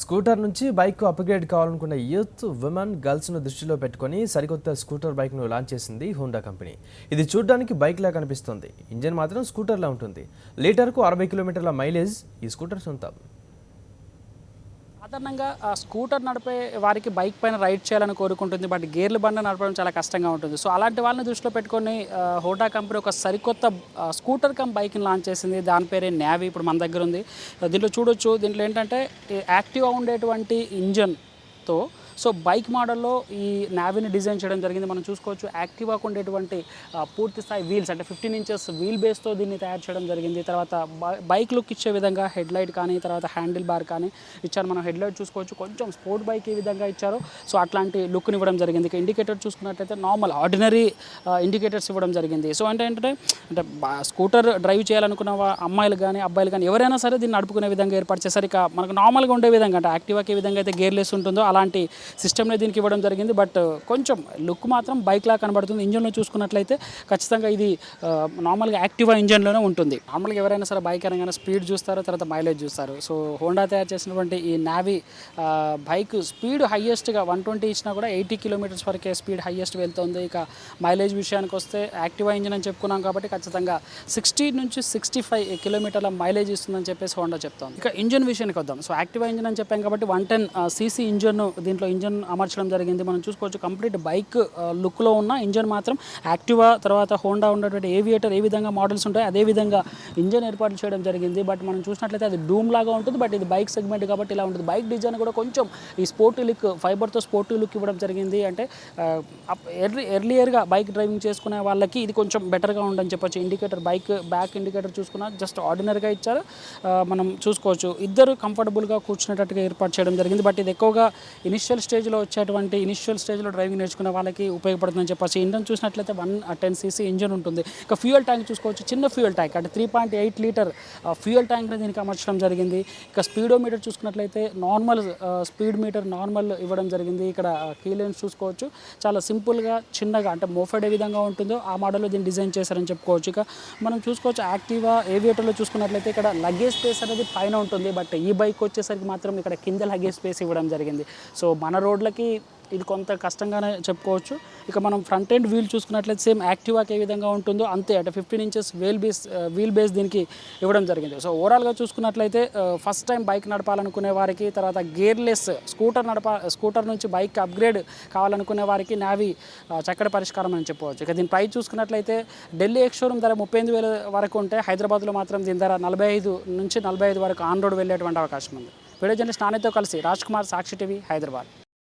Scooter నుంచి bike upgrade కావాలనుకున్న youth women గర్ల్స్ను దృష్టిలో పెట్టుకొని సరికొత్త స్కూటర్ బైక్ను లాంచ్ చేసింది హోండా కంపెనీ. ఇది చూడడానికి బైక్లా కనిపిస్తుంది. ఇంజిన్ మాత్రం స్కూటర్లా ఉంటుంది. లీటర్కు 60 కిలోమీటర్ల మైలేజ్ ఈ స్కూటర్ సొంతం. సాధారణంగా స్కూటర్ నడిపే వారికి బైక్ పైన రైడ్ చేయాలని కోరుకుంటుంది. బట్ గేర్ల బండి నడపడం చాలా కష్టంగా ఉంటుంది. సో అలాంటి వాళ్ళని దృష్టిలో పెట్టుకొని హోండా కంపెనీ ఒక సరికొత్త స్కూటర్ కమ్ బైక్ని లాంచ్ చేసింది. దాని పేరే నావీ. ఇప్పుడు మన దగ్గర ఉంది. దీంట్లో చూడొచ్చు. దీంట్లో ఏంటంటే యాక్టివ్గా ఉండేటువంటి ఇంజన్తో సో బైక్ మోడల్లో ఈ నావీని డిజైన్ చేయడం జరిగింది. మనం చూసుకోవచ్చు యాక్టివాకు ఉండేటువంటి పూర్తి స్థాయి వీల్స్ అంటే 15 ఇంచెస్ వీల్ బేస్తో దీన్ని తయారు చేయడం జరిగింది. తర్వాత బైక్ లుక్ ఇచ్చే విధంగా హెడ్ లైట్ కానీ తర్వాత హ్యాండిల్ బార్ కానీ ఇచ్చారు. మనం హెడ్ లైట్ చూసుకోవచ్చు. కొంచెం స్పోర్ట్ బైక్ ఏ విధంగా ఇచ్చారో సో అట్లాంటి లుక్ని ఇవ్వడం జరిగింది. ఇక ఇండికేటర్ చూసుకున్నట్లయితే నార్మల్ ఆర్డినరీ ఇండికేటర్స్ ఇవ్వడం జరిగింది. సో అంటే స్కూటర్ డ్రైవ్ చేయాలనుకున్న అమ్మాయిలు కానీ అబ్బాయిలు కానీ ఎవరైనా సరే దీన్ని నడుపుకునే విధంగా ఏర్పాటు చేశారు. ఇక మనకు నార్మల్గా ఉండే విధంగా అంటే యాక్టివాకి ఏ విధంగా అయితే గేర్లెస్ ఉంటుందో అలాంటి సిస్టమ్ని దీనికి ఇవ్వడం జరిగింది. బట్ కొంచెం లుక్ మాత్రం బైక్లా కనబడుతుంది. ఇంజన్లో చూసుకున్నట్లయితే ఖచ్చితంగా ఇది నార్మల్గా యాక్టివా ఇంజన్లోనే ఉంటుంది. నార్మల్గా ఎవరైనా సరే బైక్ అనగానే స్పీడ్ చూస్తారు, తర్వాత మైలేజ్ చూస్తారు. సో హోండా తయారు చేసినటువంటి ఈ నావీ బైక్ స్పీడ్ హైయెస్ట్గా 120 ఇచ్చినా కూడా 80 కిలోమీటర్స్ వరకే స్పీడ్ హైయెస్ట్ వెళ్తుంది. ఇక మైలేజ్ విషయానికి వస్తే యాక్టివా ఇంజన్ అని చెప్పుకున్నాం కాబట్టి ఖచ్చితంగా 60 నుంచి 65 కిలోమీటర్ల మైలేజ్ ఇస్తుందని చెప్పేసి హోండా చెప్తోంది. ఇక ఇంజన్ విషయానికి వద్దాం. సో యాక్టివా ఇంజన్ అని చెప్పాం కాబట్టి 110 cc ఇంజన్ దీంట్లో ఇంజన్ అమర్చడం జరిగింది. మనం చూసుకోవచ్చు కంప్లీట్ బైక్ లుక్లో ఉన్న ఇంజన్ మాత్రం యాక్టివా తర్వాత హోండా ఉన్నటువంటి ఏవియేటర్ ఏ విధంగా మోడల్స్ ఉంటాయి అదే విధంగా ఇంజన్ ఏర్పాటు చేయడం జరిగింది. బట్ మనం చూసినట్లయితే అది డూమ్ లాగా ఉంటుంది. బట్ ఇది బైక్ సెగ్మెంట్ కాబట్టి ఇలా ఉంటుంది. బైక్ డిజైన్ కూడా కొంచెం ఈ స్పోర్టీ లుక్ ఫైబర్తో స్పోర్టీ లుక్ ఇవ్వడం జరిగింది. అంటే ఎర్లియర్గా బైక్ డ్రైవింగ్ చేసుకునే వాళ్ళకి ఇది కొంచెం బెటర్గా ఉండని చెప్పొచ్చు. ఇండికేటర్ బైక్ బ్యాక్ ఇండికేటర్ చూసుకున్నా జస్ట్ ఆర్డినరీగా ఇచ్చారు. మనం చూసుకోవచ్చు ఇద్దరు కంఫర్టబుల్గా కూర్చునేటట్టుగా ఏర్పాటు చేయడం జరిగింది. బట్ ఇది ఎక్కువగా ఇనిషియల్ స్టేజ్లో వచ్చేటువంటి ఇనిషియల్ స్టేజ్లో డ్రైవింగ్ నేర్చుకునే వాళ్ళకి ఉపయోగపడుతుందని చెప్పచ్చు. ఇంజన్ చూసినట్లయితే 110 cc ఇంజన్ ఉంటుంది. ఇక ఫ్యూయల్ ట్యాంక్ చూసుకోవచ్చు. చిన్న ఫ్యూయల్ ట్యాంక్ అంటే 3.8 లీటర్ ఫ్యూయల్ ట్యాంక్ని దీనికి అమర్చడం జరిగింది. ఇక స్పీడోమీటర్ చూసుకున్నట్లయితే నార్మల్ స్పీడ్ మీటర్ నార్మల్ ఇవ్వడం జరిగింది. ఇక్కడ కీ లైన్స్ చూసుకోవచ్చు. చాలా సింపుల్గా చిన్నగా అంటే మోఫెడ్ ఏ విధంగా ఉంటుందో ఆ మోడల్లో దీన్ని డిజైన్ చేశారని చెప్పుకోవచ్చు. ఇక మనం చూసుకోవచ్చు యాక్టివా ఏవియేటర్లో చూసుకున్నట్లయితే ఇక్కడ లగేజ్ స్పేస్ అనేది పైన ఉంటుంది. బట్ ఈ బైక్ వచ్చేసరికి మాత్రం ఇక్కడ కింద లగేజ్ స్పేస్ ఇవ్వడం జరిగింది. సో మన రోడ్లకి ఇది కొంత కష్టంగానే చెప్పుకోవచ్చు. ఇక మనం ఫ్రంట్ ఎండ్ వీల్ చూసుకున్నట్లయితే సేమ్ యాక్టివాకి ఏ విధంగా ఉంటుందో అంతే అంటే 15 ఇంచెస్ వీల్ బేస్ దీనికి ఇవ్వడం జరిగింది. సో ఓవరాల్గా చూసుకున్నట్లయితే ఫస్ట్ టైం బైక్ నడపాలనుకునే వారికి తర్వాత గేర్లెస్ స్కూటర్ నుంచి బైక్ అప్గ్రేడ్ కావాలనుకునే వారికి నావీ చక్కటి పరిష్కారం అని చెప్పవచ్చు. ఇక దీని ప్రైస్ చూసుకున్నట్లయితే ఢిల్లీ ఎక్స్ షోరూమ్ ధర 38,000 వరకు ఉంటే హైదరాబాద్లో మాత్రం దీని ధర 45 నుంచి 45 వరకు ఆన్ రోడ్ వెళ్ళేటువంటి అవకాశం ఉంది. వీడియో జర్నలిస్ట్ నానితో కలిసి రాజ్ కుమార్, సాక్షి టీవీ, హైదరాబాద్.